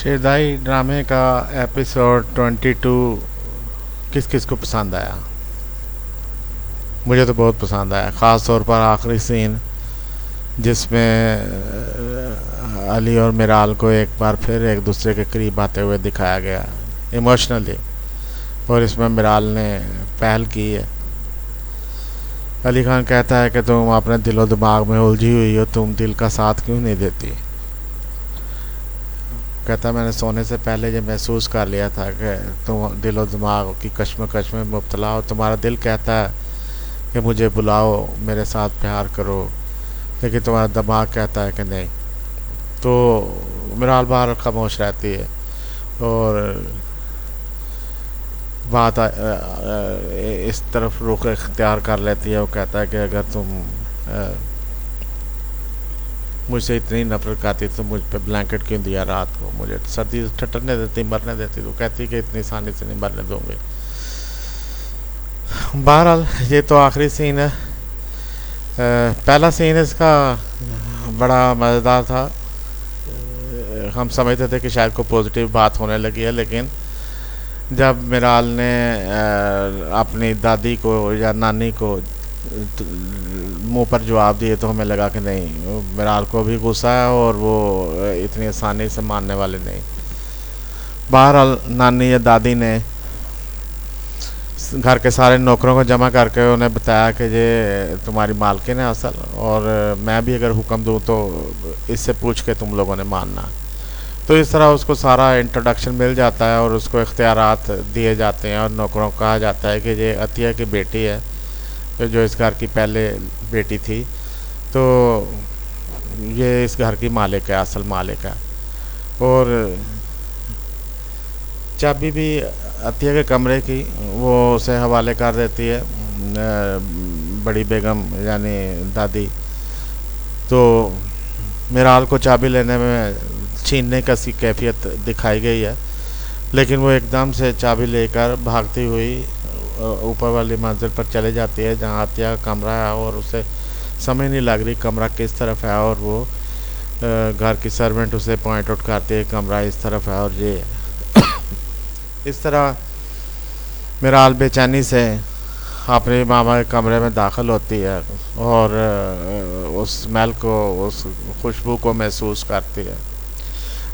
शेरदाई ड्रामे का एपिसोड 22 किस किस को पसंद आया। मुझे तो बहुत पसंद आया, ख़ास तौर पर आखिरी सीन जिसमें अली और मिराल को एक बार फिर एक दूसरे के करीब आते हुए दिखाया गया इमोशनली। और इसमें मिराल ने पहल की है। अली खान कहता है कि तुम अपने दिलो दिमाग में उलझी हुई हो, तुम दिल का साथ क्यों नहीं देती। कहता मैंने सोने से पहले ये महसूस कर लिया था कि तुम दिलो दिमाग की कश्मकश में मुब्तला हो। तुम्हारा दिल कहता है कि मुझे बुलाओ, मेरे साथ प्यार करो, लेकिन तुम्हारा दिमाग कहता है कि नहीं। तो मिराल बाहर खामोश रहती है और बात इस तरफ रुख इख्तियार कर लेती है। वो कहता है कि अगर तुम मुझसे इतनी नफरत खाती तो मुझ पे ब्लैंकेट क्यों दिया रात को, मुझे सर्दी ठटरने देती, मरने देती। तो कहती कि इतनी आसानी से नहीं मरने दूंगी। बहरहाल ये तो आखिरी सीन है। पहला सीन इसका बड़ा मज़ेदार था। हम समझते थे कि शायद कोई पॉजिटिव बात होने लगी है, लेकिन जब मिराल ने अपनी दादी को या नानी को मुंह पर जवाब दिए तो हमें लगा कि नहीं, मिराल को भी गुस्सा है और वो इतनी आसानी से मानने वाले नहीं। बहरहाल नानी या दादी ने घर के सारे नौकरों को जमा करके उन्हें बताया कि ये तुम्हारी मालकिन है असल, और मैं भी अगर हुक्म दूँ तो इससे पूछ के तुम लोगों ने मानना। तो इस तरह उसको सारा इंट्रोडक्शन मिल जाता है और उसको इख्तियारात दिए जाते हैं और नौकरों को कहा जाता है कि ये अतिया की बेटी है, जो इस घर की पहले बेटी थी, तो ये इस घर की मालिक है, असल मालिक है। और चाबी भी अतिया के कमरे की वो उसे हवाले कर देती है बड़ी बेगम यानी दादी। तो मिराल को चाबी लेने में छीनने का सी कैफियत दिखाई गई है, लेकिन वो एकदम से चाबी लेकर भागती हुई ऊपर वाली मंजिल पर चले जाती है जहाँ अतिया का कमरा है, और उसे समझ नहीं लग रही कमरा किस तरफ है। और वो घर की सर्वेंट उसे पॉइंट आउट करती है कमरा इस तरफ है और ये इस तरह मिराल बेचैनी से अपने मामा के कमरे में दाखिल होती है और उस स्मेल को, उस खुशबू को महसूस करती है।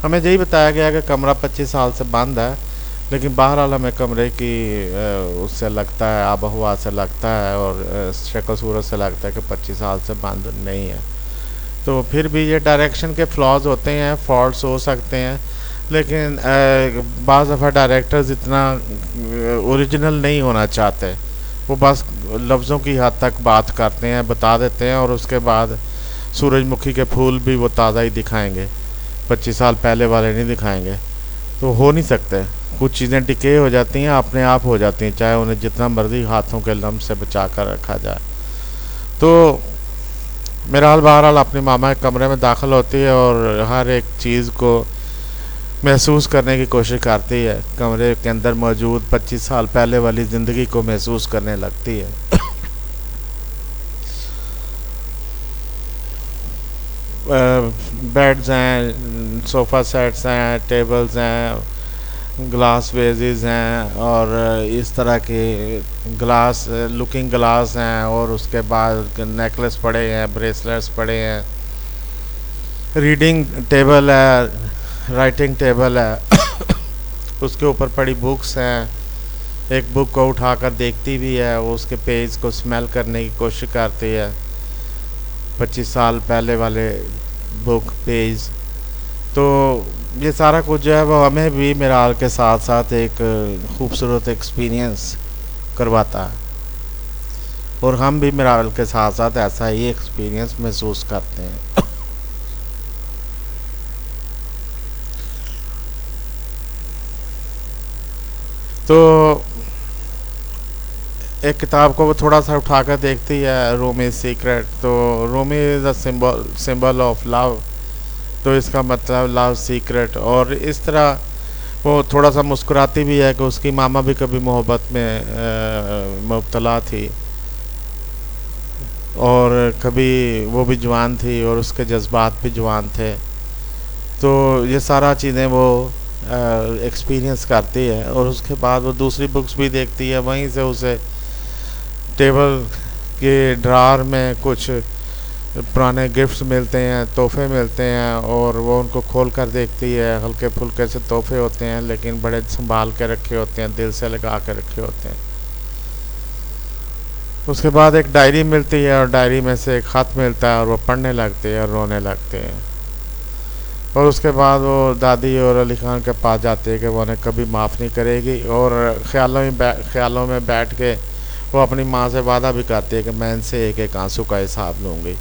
हमें यही बताया गया कि कमरा 25 साल से बंद है, लेकिन बहरहाल हमें कमरे की उससे लगता है, आब हवा से लगता है और शक्ल सूरत से लगता है कि 25 साल से बंद नहीं है। तो फिर भी ये डायरेक्शन के फ्लॉज होते हैं, फॉल्ट्स हो सकते हैं, लेकिन बाज़ दफ़ा डायरेक्टर्स इतना ओरिजिनल नहीं होना चाहते। वो बस लफ्ज़ों की हद तक बात करते हैं, बता देते हैं, और उसके बाद सूरजमुखी के फूल भी वो ताज़ा ही दिखाएंगे, 25 साल पहले वाले नहीं दिखाएंगे। तो हो नहीं सकते। कुछ चीज़ें डिके हो जाती हैं, अपने आप हो जाती हैं, चाहे उन्हें जितना मर्जी हाथों के लम्ब से बचा कर रखा जाए। तो मिराल बहरहाल अपने मामा के कमरे में दाखिल होती है और हर एक चीज़ को महसूस करने की कोशिश करती है। कमरे के अंदर मौजूद 25 साल पहले वाली ज़िंदगी को महसूस करने लगती है। बेड्स हैं, सोफ़ा सेट्स हैं, टेबल्स हैं, ग्लास वेजेस हैं, और इस तरह के ग्लास लुकिंग ग्लास हैं, और उसके बाद नेकलेस पड़े हैं, ब्रेसलेट्स पड़े हैं, रीडिंग टेबल है, राइटिंग टेबल है उसके ऊपर पड़ी बुक्स हैं। एक बुक को उठाकर देखती भी है, उसके पेज को स्मेल करने की कोशिश करती है, 25 साल पहले वाले बुक पेज। तो ये सारा कुछ जो है वो हमें भी मिराल के साथ साथ एक खूबसूरत एक्सपीरियंस करवाता है, और हम भी मिराल के साथ साथ ऐसा ही एक्सपीरियंस महसूस करते हैं। तो एक किताब को वो थोड़ा सा उठाकर देखती है, रूम इज़ सीक्रेट। तो room is a symbol of love, तो इसका मतलब लव सीक्रेट। और इस तरह वो थोड़ा सा मुस्कुराती भी है कि उसकी मामा भी कभी मोहब्बत में मुब्तला थी, और कभी वो भी जवान थी और उसके जज्बात भी जवान थे। तो ये सारा चीज़ें वो एक्सपीरियंस करती है, और उसके बाद वो दूसरी बुक्स भी देखती है। वहीं से उसे टेबल के ड्रार में कुछ पुराने गिफ्ट्स मिलते हैं, तोहफे मिलते हैं, और वो उनको खोल कर देखती है। हल्के फुल्के से तोहफे होते हैं, लेकिन बड़े संभाल के रखे होते हैं, दिल से लगा के रखे होते हैं। उसके बाद एक डायरी मिलती है, और डायरी में से एक ख़त मिलता है, और वो पढ़ने लगते हैं और रोने लगते हैं। और उसके बाद वो दादी और अली खान के पास जाते हैं कि वो उन्हें कभी माफ़ नहीं करेगी, और ख़्यालों में बैठ के वो अपनी माँ से वादा भी करती है कि मैं इनसे एक एक आंसू का हिसाब लूँगी।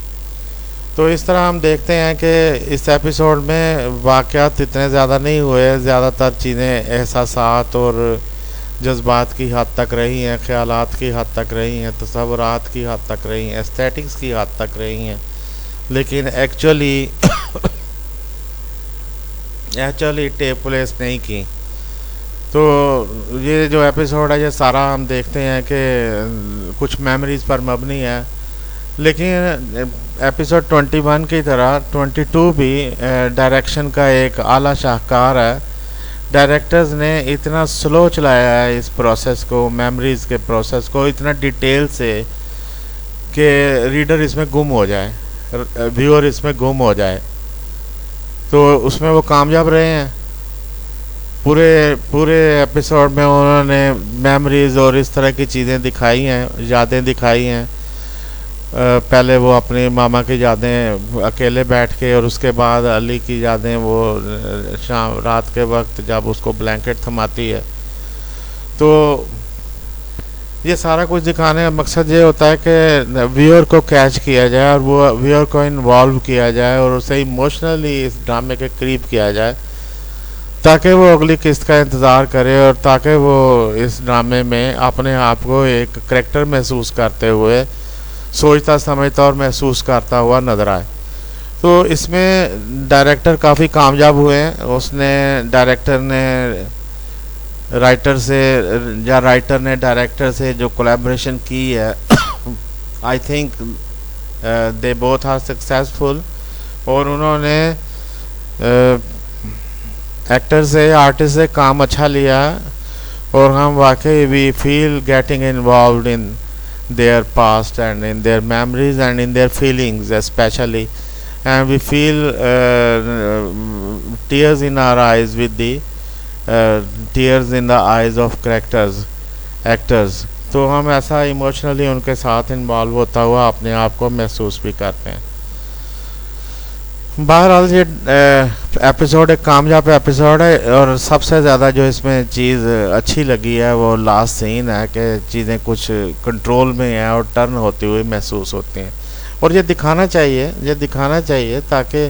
तो इस तरह हम देखते हैं कि इस एपिसोड में वाक़यात इतने ज़्यादा नहीं हुए, ज़्यादातर चीज़ें एहसासात और जज्बात की हद तक रही हैं, ख़यालात की हद तक रही हैं, तसव्वुरात की हद तक रही हैं, एस्थेटिक्स की हद तक रही हैं, लेकिन एक्चुअली टेक प्लेस नहीं की। तो ये जो एपिसोड है, ये सारा हम देखते हैं कि कुछ मेमोरीज़ पर मबनी है, लेकिन एपिसोड 21 की तरह 22 भी डायरेक्शन का एक आला शाहकार है। डायरेक्टर्स ने इतना स्लो चलाया है इस प्रोसेस को, मेमोरीज़ के प्रोसेस को, इतना डिटेल से कि रीडर इसमें गुम हो जाए, व्यूअर इसमें गुम हो जाए। तो उसमें वो कामयाब रहे हैं। पूरे एपिसोड में उन्होंने मेमोरीज़ और इस तरह की चीज़ें दिखाई हैं, यादें दिखाई हैं। पहले वो अपने मामा की यादें अकेले बैठ के, और उसके बाद अली की यादें वो शाम रात के वक्त जब उसको ब्लैंकेट थमाती है। तो ये सारा कुछ दिखाने का मकसद ये होता है कि व्यूअर को कैच किया जाए, और वो व्यूअर को इन्वॉल्व किया जाए, और उसे इमोशनली इस ड्रामे के करीब किया जाए, ताकि वो अगली किस्त का इंतज़ार करे, और ताकि वो इस ड्रामे में अपने आप को एक करैक्टर महसूस करते हुए, सोचता समझता और महसूस करता हुआ नज़र आए। तो इसमें डायरेक्टर काफ़ी कामयाब हुए हैं। डायरेक्टर ने डायरेक्टर से जो कोलैबोरेशन की है, I think they both are successful, और उन्होंने एक्टर से, आर्टिस्ट से काम अच्छा लिया, और हम वाकई we feel getting involved in their past and in their memories and in their feelings especially, and we feel tears in our eyes with the tears in the eyes of actors। तो हम ऐसा emotionally उनके साथ involve होता हुआ अपने आप को महसूस भी करते हैं। बहरहाल ये एपिसोड एक कामयाब एपिसोड है, और सबसे ज़्यादा जो इसमें चीज़ अच्छी लगी है वो लास्ट सीन है कि चीज़ें कुछ कंट्रोल में हैं और टर्न होती हुई महसूस होती हैं। और ये दिखाना चाहिए ताकि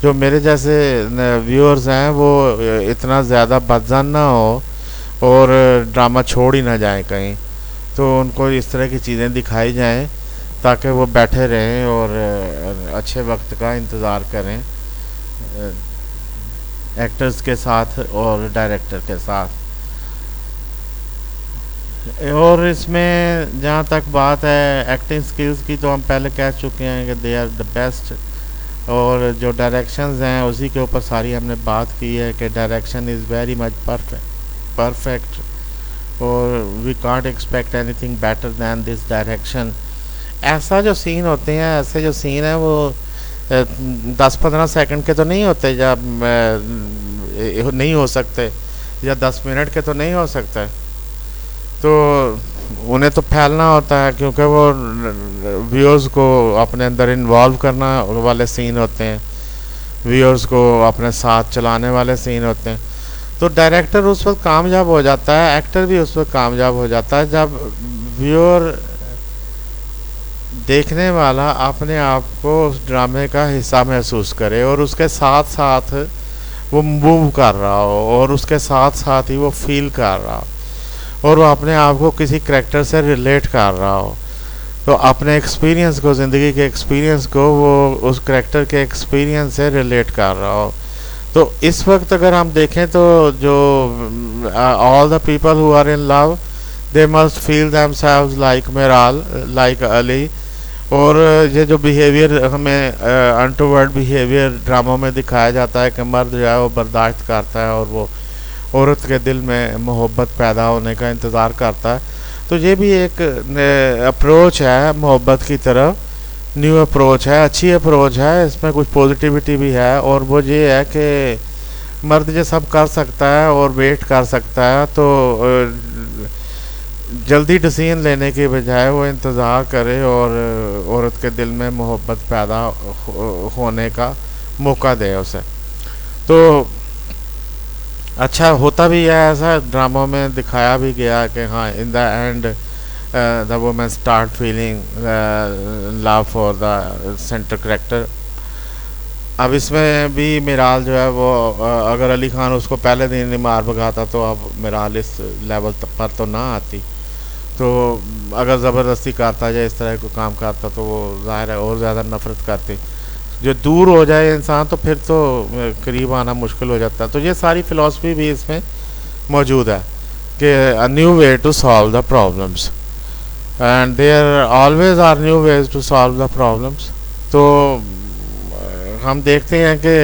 जो मेरे जैसे व्यूअर्स हैं वो इतना ज़्यादा बदज़न ना हो और ड्रामा छोड़ ही ना जाए कहीं। तो उनको इस तरह की चीज़ें दिखाई जाएँ ताकि वो बैठे रहें और अच्छे वक्त का इंतज़ार करें एक्टर्स के साथ और डायरेक्टर के साथ। और इसमें जहाँ तक बात है एक्टिंग स्किल्स की, तो हम पहले कह चुके हैं कि दे आर द बेस्ट, और जो डायरेक्शंस हैं उसी के ऊपर सारी हमने बात की है कि direction is very much perfect, और we can't expect anything better than this direction. ऐसे जो सीन हैं वो 10-15 सेकंड के तो नहीं होते, जब नहीं हो सकते, या 10 मिनट के तो नहीं हो सकते। तो उन्हें तो फैलना होता है, क्योंकि वो व्यूअर्स को अपने अंदर इन्वॉल्व करना वाले सीन होते हैं, व्यूअर्स को अपने साथ चलाने वाले सीन होते हैं। तो डायरेक्टर उस वक्त कामयाब हो जाता है, एक्टर भी उस वक्त कामयाब हो जाता है, जब व्यूअर देखने वाला अपने आप को उस ड्रामे का हिस्सा महसूस करे, और उसके साथ साथ वो मूव कर रहा हो, और उसके साथ साथ ही वो फील कर रहा हो, और वो अपने आप को किसी करैक्टर से रिलेट कर रहा हो। तो अपने एक्सपीरियंस को, ज़िंदगी के एक्सपीरियंस को वो उस करैक्टर के एक्सपीरियंस से रिलेट कर रहा हो। तो इस वक्त अगर हम देखें तो जो all the people who are in love, they must feel themselves like मेराल, लाइक अली। और ये जो बिहेवियर हमें अनटूवर्ड बिहेवियर ड्रामों में दिखाया जाता है कि मर्द जो है वो बर्दाश्त करता है और वो औरत के दिल में मोहब्बत पैदा होने का इंतज़ार करता है। तो ये भी एक अप्रोच है मोहब्बत की तरफ, न्यू अप्रोच है, अच्छी अप्रोच है, इसमें कुछ पॉजिटिविटी भी है। और वो ये है कि मर्द ये सब कर सकता है और वेट कर सकता है, तो जल्दी डिसीजन लेने के बजाय वो इंतज़ार करे और औरत के दिल में मोहब्बत पैदा होने का मौका दे उसे। तो अच्छा होता भी है, ऐसा ड्रामा में दिखाया भी गया कि हाँ in the end the women start feeling love for the centre character. अब इसमें भी मिराल जो है वो अगर अली खान उसको पहले दिन ही मार भगाता तो अब मिराल इस लेवल पर तो ना आती। तो अगर ज़बरदस्ती करता या इस तरह को काम करता तो वो ज़ाहिर है और ज़्यादा नफरत करती। जो दूर हो जाए इंसान तो फिर तो करीब आना मुश्किल हो जाता है। तो ये सारी फ़िलासफ़ी भी इसमें मौजूद है कि a new way to solve the problems, and there always are new ways to solve the problems. तो हम देखते हैं कि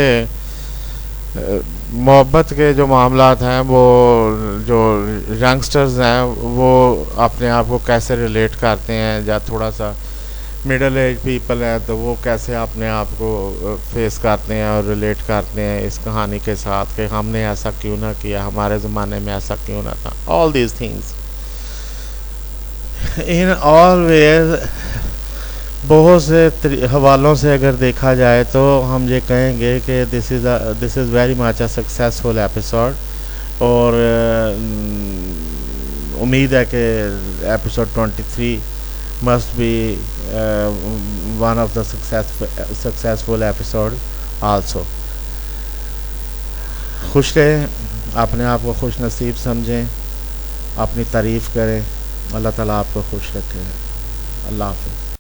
मोहब्बत के जो मामलात हैं, वो जो यंगस्टर्स हैं वो अपने आप को कैसे रिलेट करते हैं, या थोड़ा सा मिडल एज पीपल है तो वो कैसे अपने आप को फेस करते हैं और रिलेट करते हैं इस कहानी के साथ कि हमने ऐसा क्यों ना किया, हमारे ज़माने में ऐसा क्यों ना था। All these things in all ways बहुत से हवालों से अगर देखा जाए तो हम ये कहेंगे कि this is very much a successful episode. और उम्मीद है कि episode 23 must be one of the successful episode also। खुश रहें, अपने आप को खुश नसीब समझें, अपनी तारीफ़ करें, अल्लाह ताला आपको खुश रखे। अल्लाह हाफ़िज़।